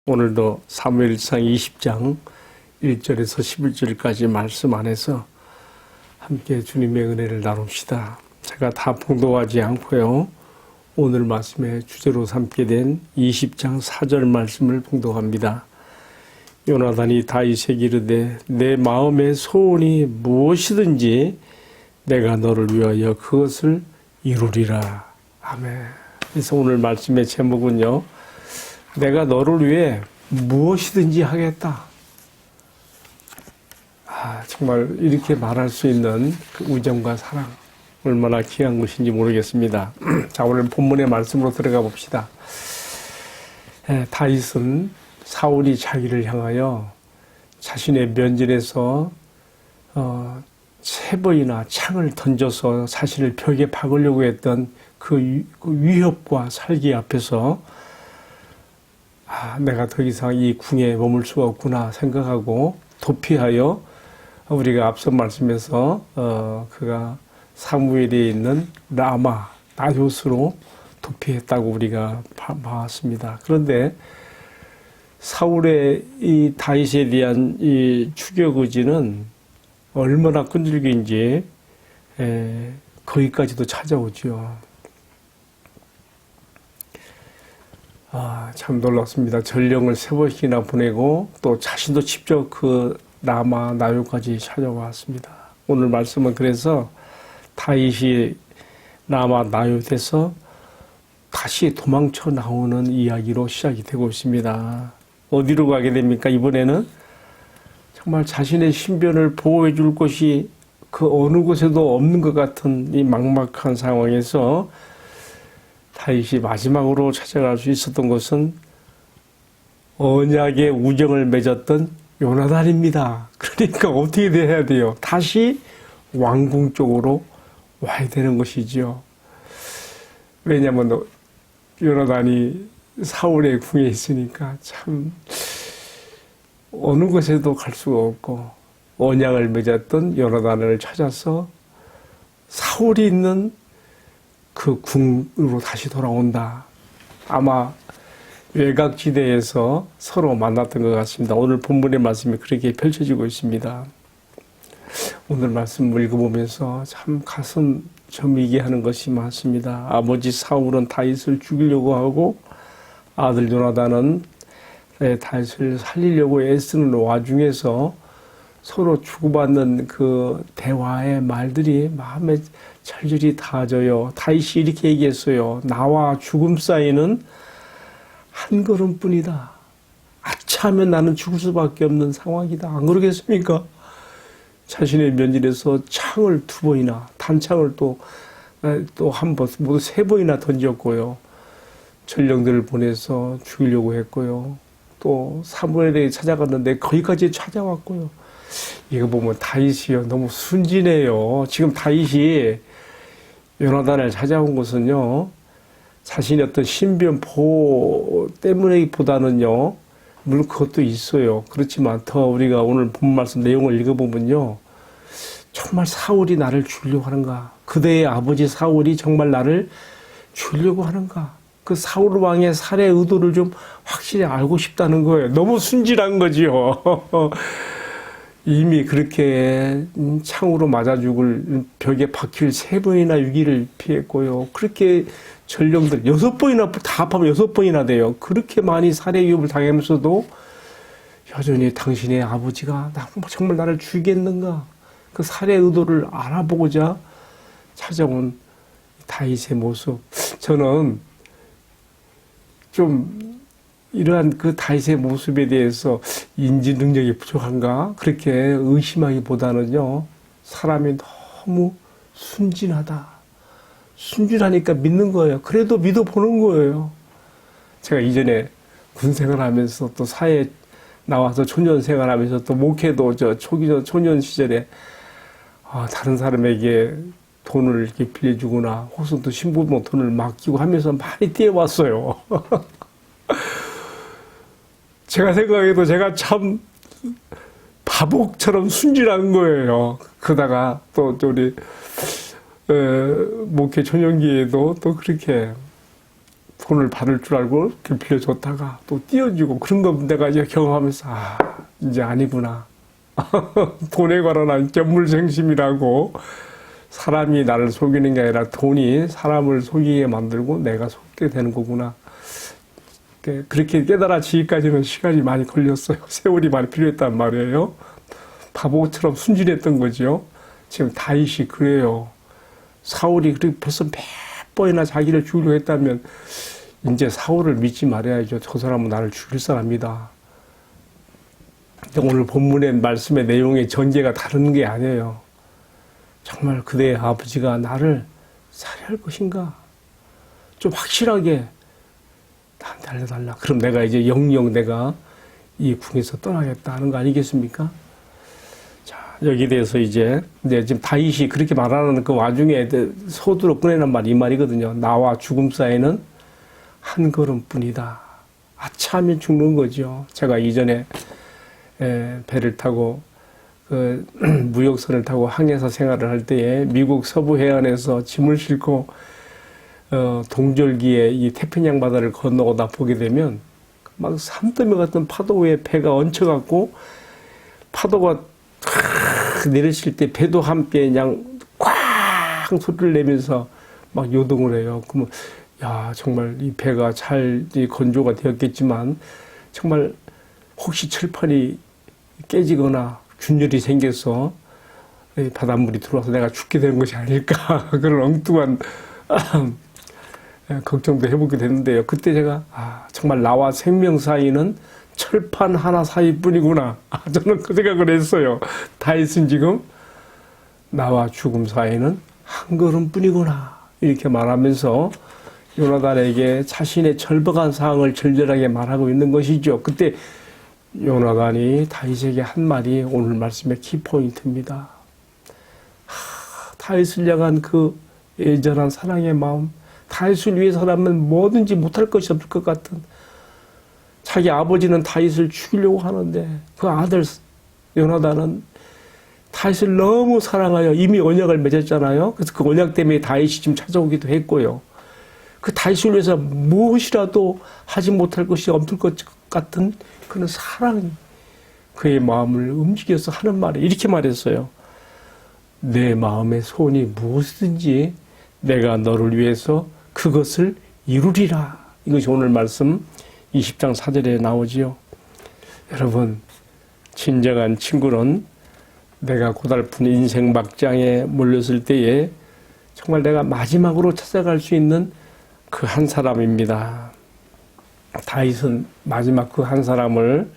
오늘도 사무엘상 20장 1절에서 11절까지 말씀 안에서 함께 주님의 은혜를 나눕시다. 제가 다 봉독하지 않고요. 오늘 말씀의 주제로 삼게 된 20장 4절 말씀을 봉독합니다. 요나단이 다윗에게 이르되 내 마음의 소원이 무엇이든지 내가 너를 위하여 그것을 이루리라. 아멘. 그래서 오늘 말씀의 제목은요. 내가 너를 위해 무엇이든지 하겠다. 정말 이렇게 말할 수 있는 그 우정과 사랑 얼마나 귀한 것인지 모르겠습니다. 자, 오늘 본문의 말씀으로 들어가 봅시다. 다윗은 사울이 자기를 향하여 자신의 면전에서 3번이나 창을 던져서 자신을 벽에 박으려고 했던 그 위협과 살기 앞에서 내가 더 이상 이 궁에 머물 수가 없구나 생각하고 도피하여 우리가 앞서 말씀에서 그가 사무엘에 있는 라마, 나요스로 도피했다고 우리가 봤습니다. 그런데 사울의 이 다윗에 대한 이 추격 의지는 얼마나 끈질긴지 거기까지도 찾아오죠. 참 놀랍습니다. 전령을 3번씩이나 보내고 또 자신도 직접 그 라마 나요까지 찾아왔습니다. 오늘 말씀은 그래서 다윗이 라마 나요에서 다시 도망쳐 나오는 이야기로 시작이 되고 있습니다. 어디로 가게 됩니까? 이번에는 정말 자신의 신변을 보호해 줄 곳이 그 어느 곳에도 없는 것 같은 이 막막한 상황에서 다윗이 마지막으로 찾아갈 수 있었던 것은 언약의 우정을 맺었던 요나단입니다. 그러니까 어떻게 해야 돼요? 다시 왕궁 쪽으로 와야 되는 것이죠. 왜냐하면 요나단이 사울의 궁에 있으니까 참 어느 곳에도 갈 수가 없고 언약을 맺었던 요나단을 찾아서 사울이 있는 그 궁으로 다시 돌아온다. 아마 외곽지대에서 서로 만났던 것 같습니다. 오늘 본문의 말씀이 그렇게 펼쳐지고 있습니다. 오늘 말씀 읽어보면서 참 가슴 저미게 하는 것이 많습니다. 아버지 사울은 다윗을 죽이려고 하고 아들 요나단은 다윗을 살리려고 애쓰는 와중에서 서로 주고받는 그 대화의 말들이 마음에 절절히 닿아져요. 다윗이 이렇게 얘기했어요. 나와 죽음 사이는 한 걸음뿐이다. 아차하면 나는 죽을 수밖에 없는 상황이다. 안 그러겠습니까? 자신의 면전에서 창을 2번이나 단창을 또 한 번, 모두 3번이나 던졌고요. 전령들을 보내서 죽이려고 했고요. 또 사무엘에 찾아갔는데 거기까지 찾아왔고요. 이거 보면 다윗이요. 너무 순진해요. 지금 다윗이 요나단을 찾아온 것은요. 자신의 어떤 신변 보호 때문에보다는요. 물론 그것도 있어요. 그렇지만 더 우리가 오늘 본 말씀 내용을 읽어보면요. 정말 사울이 나를 죽이려고 하는가? 그대의 아버지 사울이 정말 나를 죽이려고 하는가? 그 사울 왕의 살해 의도를 좀 확실히 알고 싶다는 거예요. 너무 순진한 거지요. 이미 그렇게 창으로 맞아 죽을 벽에 박힐 3번이나 위기를 피했고요. 그렇게 전령들 6번이나 다 합하면 6번이나 돼요. 그렇게 많이 살해 위협을 당하면서도 여전히 당신의 아버지가 정말 나를 죽이겠는가? 그 살해 의도를 알아보고자 찾아온 다윗의 모습. 저는 좀 이러한 그 다윗의 모습에 대해서 인지 능력이 부족한가? 그렇게 의심하기보다는요, 사람이 너무 순진하다. 순진하니까 믿는 거예요. 그래도 믿어보는 거예요. 제가 이전에 군생활 하면서 또 사회에 나와서 초년 생활하면서 또 목회도 초년 시절에 다른 사람에게 돈을 이렇게 빌려주거나 혹은 또 신부모 돈을 맡기고 하면서 많이 뛰어왔어요. 제가 생각해도 제가 참 바보처럼 순진한 거예요. 그러다가 또 우리 목회 초년기에도 또 그렇게 돈을 받을 줄 알고 빌려줬다가 또 띄워주고 그런 거 내가 이제 경험하면서 이제 아니구나. 돈에 관한 견물생심이라고 사람이 나를 속이는 게 아니라 돈이 사람을 속이게 만들고 내가 속게 되는 거구나. 그렇게 깨달아지기까지는 시간이 많이 걸렸어요. 세월이 많이 필요했단 말이에요. 바보처럼 순진했던 거죠. 지금 다윗이 그래요. 사울이 그렇게 벌써 몇 번이나 자기를 죽이려 했다면 이제 사울을 믿지 말아야죠. 저 사람은 나를 죽일 사람이다. 오늘 본문의 말씀의 내용의 전개가 다른 게 아니에요. 정말 그대의 아버지가 나를 살해할 것인가? 좀 확실하게 나한테 알려달라. 그럼 내가 이제 영영 내가 이 궁에서 떠나겠다 하는 거 아니겠습니까? 자, 여기에 대해서 이제 지금 다윗이 그렇게 말하는 그 와중에 소두로 꺼내는 말이 이 말이거든요. 나와 죽음 사이는 한 걸음뿐이다. 아차하면 죽는 거죠. 제가 이전에 배를 타고 그 무역선을 타고 항해사 생활을 할 때에 미국 서부 해안에서 짐을 싣고 동절기에 이 태평양 바다를 건너오다 보게 되면 막 산더미 같은 파도 위에 배가 얹혀갖고 파도가 내리칠 때 배도 함께 그냥 꽝 소리를 내면서 막 요동을 해요. 그러면 야 정말 이 배가 잘 건조가 되었겠지만 정말 혹시 철판이 깨지거나 균열이 생겨서 바닷물이 들어와서 내가 죽게 되는 것이 아닐까 그런 엉뚱한 걱정도 해보게 됐는데요. 그때 제가 정말 나와 생명 사이는 철판 하나 사이뿐이구나. 저는 그 생각을 했어요. 다윗은 지금 나와 죽음 사이는 한 걸음뿐이구나 이렇게 말하면서 요나단에게 자신의 절박한 상황을 절절하게 말하고 있는 것이죠. 그때 요나단이 다윗에게 한 말이 오늘 말씀의 키포인트입니다. 다윗을 향한 그 애절한 사랑의 마음, 다윗을 위해서라면 뭐든지 못할 것이 없을 것 같은, 자기 아버지는 다윗을 죽이려고 하는데 그 아들 요나단은 다윗을 너무 사랑하여 이미 언약을 맺었잖아요. 그래서 그 언약 때문에 다윗이 지금 찾아오기도 했고요. 그 다윗을 위해서 무엇이라도 하지 못할 것이 없을 것 같은 그런 사랑이 그의 마음을 움직여서 하는 말이 이렇게 말했어요. 내 마음의 소원이 무엇이든지 내가 너를 위해서 그것을 이루리라. 이것이 오늘 말씀 20장 4절에 나오지요. 여러분, 진정한 친구는 내가 고달픈 인생 막장에 몰렸을 때에 정말 내가 마지막으로 찾아갈 수 있는 그 한 사람입니다. 다윗은 마지막 그 한 사람을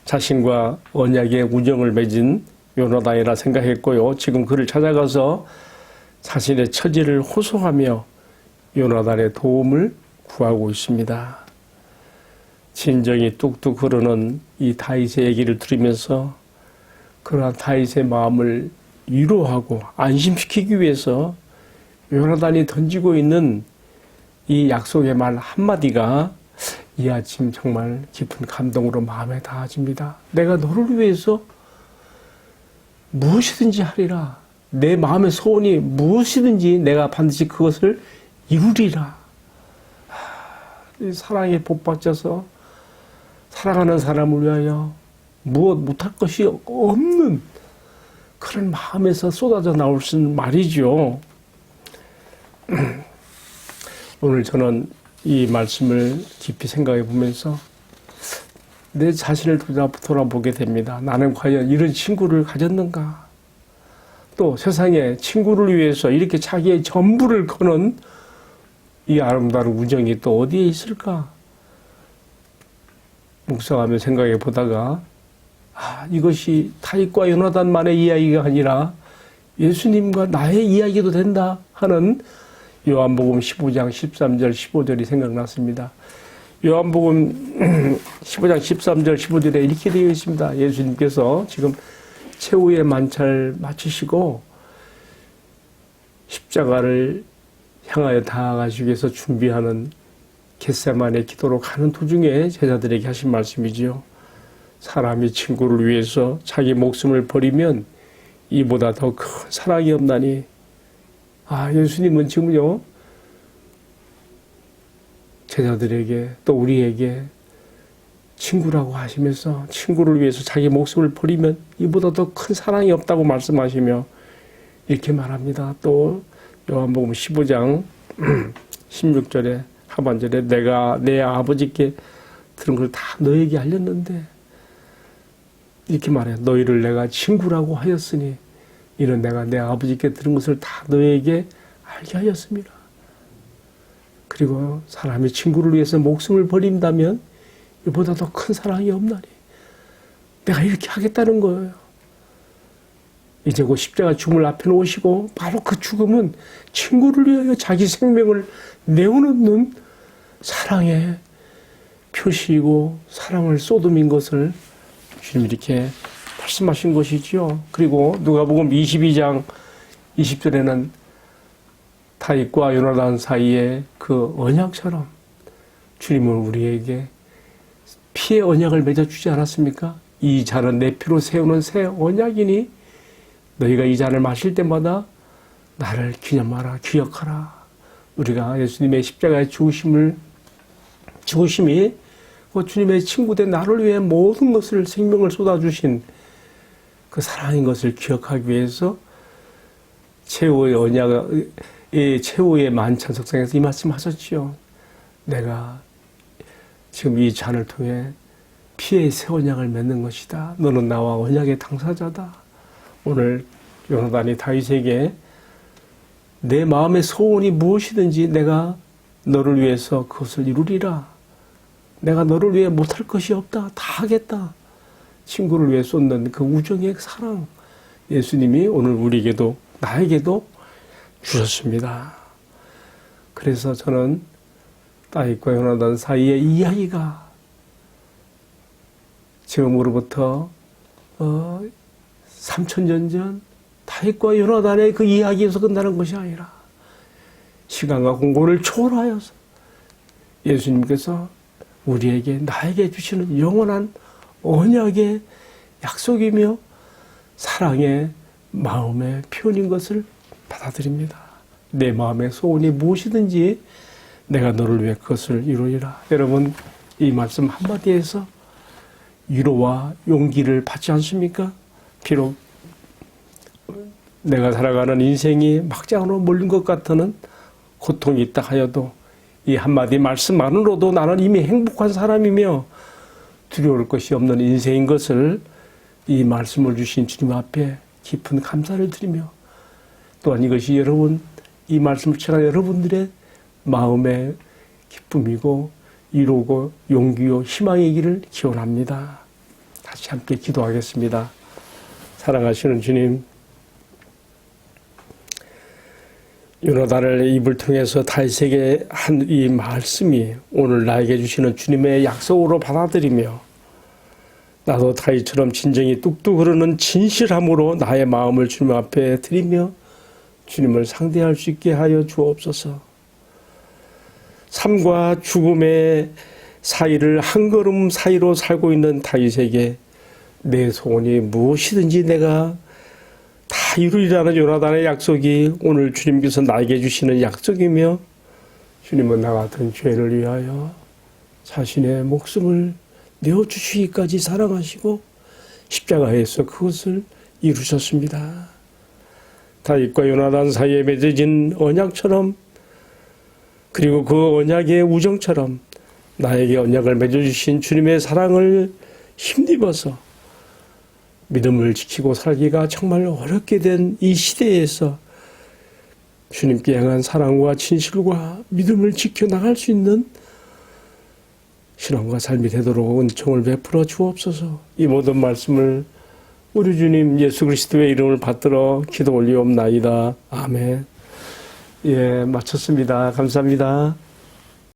자신과 언약의 우정을 맺은 요나단이라 생각했고요. 지금 그를 찾아가서 자신의 처지를 호소하며 요나단의 도움을 구하고 있습니다. 진정이 뚝뚝 흐르는 이 다윗의 얘기를 들으면서 그러나 다윗의 마음을 위로하고 안심시키기 위해서 요나단이 던지고 있는 이 약속의 말 한마디가 이 아침 정말 깊은 감동으로 마음에 닿아집니다. 내가 너를 위해서 무엇이든지 하리라. 내 마음의 소원이 무엇이든지 내가 반드시 그것을 이루리라. 사랑에 복받쳐서 사랑하는 사람을 위하여 무엇 못할 것이 없는 그런 마음에서 쏟아져 나올 수 있는 말이죠. 오늘 저는 이 말씀을 깊이 생각해 보면서 내 자신을 돌아보게 됩니다. 나는 과연 이런 친구를 가졌는가? 또 세상에 친구를 위해서 이렇게 자기의 전부를 거는 이 아름다운 우정이 또 어디에 있을까? 묵상하며 생각해 보다가 이것이 다윗과 요나단만의 이야기가 아니라 예수님과 나의 이야기도 된다 하는 요한복음 15장 13절 15절이 생각났습니다. 요한복음 15장 13절 15절에 이렇게 되어 있습니다. 예수님께서 지금 최후의 만찬을 마치시고 십자가를 향하여 다가가시기 위해서 준비하는 겟세마네 기도로 가는 도중에 제자들에게 하신 말씀이지요. 사람이 친구를 위해서 자기 목숨을 버리면 이보다 더 큰 사랑이 없나니. 예수님은 지금요 제자들에게 또 우리에게 친구라고 하시면서 친구를 위해서 자기 목숨을 버리면 이보다 더 큰 사랑이 없다고 말씀하시며 이렇게 말합니다. 또 요한복음 15장 16절에 하반절에 내가 내 아버지께 들은 걸 다 너에게 알렸는데 이렇게 말해요. 너희를 내가 친구라고 하였으니 이는 내가 내 아버지께 들은 것을 다 너에게 알게 하였습니다. 그리고 사람이 친구를 위해서 목숨을 버린다면 이보다 더 큰 사랑이 없나니 내가 이렇게 하겠다는 거예요. 이제 그 십자가 죽음을 앞에 놓으시고 바로 그 죽음은 친구를 위하여 자기 생명을 내어놓는 사랑의 표시이고 사랑을 쏟음인 것을 주님 이렇게 말씀하신 것이지요. 그리고 누가복음 22장 20절에는 다윗과 요나단 사이의 그 언약처럼 주님은 우리에게 피의 언약을 맺어주지 않았습니까? 이 잔은 내 피로 세우는 새 언약이니 너희가 이 잔을 마실 때마다 나를 기념하라, 기억하라. 우리가 예수님의 십자가의 죽으심이 그 주님의 친구된 나를 위해 모든 것을 생명을 쏟아주신 그 사랑인 것을 기억하기 위해서 최후의 언약, 최후의 만찬석상에서 이 말씀하셨지요. 내가 지금 이 잔을 통해 피의 새 언약을 맺는 것이다. 너는 나와 언약의 당사자다. 오늘 요나단이 다윗에게 내 마음의 소원이 무엇이든지 내가 너를 위해서 그것을 이루리라. 내가 너를 위해 못할 것이 없다. 다 하겠다. 친구를 위해 쏟는 그 우정의 사랑 예수님이 오늘 우리에게도 나에게도 주셨습니다. 그래서 저는 다윗과 요나단 사이의 이야기가 지금으로부터 3000년 전 다윗과 요나단의 그 이야기에서 끝나는 것이 아니라 시간과 공간을 초월하여서 예수님께서 우리에게 나에게 주시는 영원한 언약의 약속이며 사랑의 마음의 표현인 것을 받아들입니다. 내 마음의 소원이 무엇이든지 내가 너를 위해 그것을 이루리라. 여러분 이 말씀 한마디에서 위로와 용기를 받지 않습니까? 비록 내가 살아가는 인생이 막장으로 몰린 것 같은 고통이 있다 하여도 이 한마디 말씀만으로도 나는 이미 행복한 사람이며 두려울 것이 없는 인생인 것을 이 말씀을 주신 주님 앞에 깊은 감사를 드리며 또한 이것이 여러분 이 말씀을 청한 여러분들의 마음의 기쁨이고 위로고 용기요 희망이기를 기원합니다. 다시 함께 기도하겠습니다. 사랑하시는 주님, 요나단의 입을 통해서 다윗에게 한 이 말씀이 오늘 나에게 주시는 주님의 약속으로 받아들이며 나도 다윗처럼 진정이 뚝뚝 흐르는 진실함으로 나의 마음을 주님 앞에 드리며 주님을 상대할 수 있게 하여 주옵소서. 삶과 죽음의 사이를 한 걸음 사이로 살고 있는 다윗에게 내 소원이 무엇이든지 내가 다 이루리라는 요나단의 약속이 오늘 주님께서 나에게 주시는 약속이며 주님은 나 같은 죄를 위하여 자신의 목숨을 내어주시기까지 사랑하시고 십자가에서 그것을 이루셨습니다. 다윗과 요나단 사이에 맺어진 언약처럼 그리고 그 언약의 우정처럼 나에게 언약을 맺어주신 주님의 사랑을 힘입어서 믿음을 지키고 살기가 정말 어렵게 된 이 시대에서 주님께 향한 사랑과 진실과 믿음을 지켜나갈 수 있는 신앙과 삶이 되도록 은총을 베풀어 주옵소서. 이 모든 말씀을 우리 주님 예수 그리스도의 이름을 받들어 기도 올리옵나이다. 아멘. 예, 마쳤습니다. 감사합니다.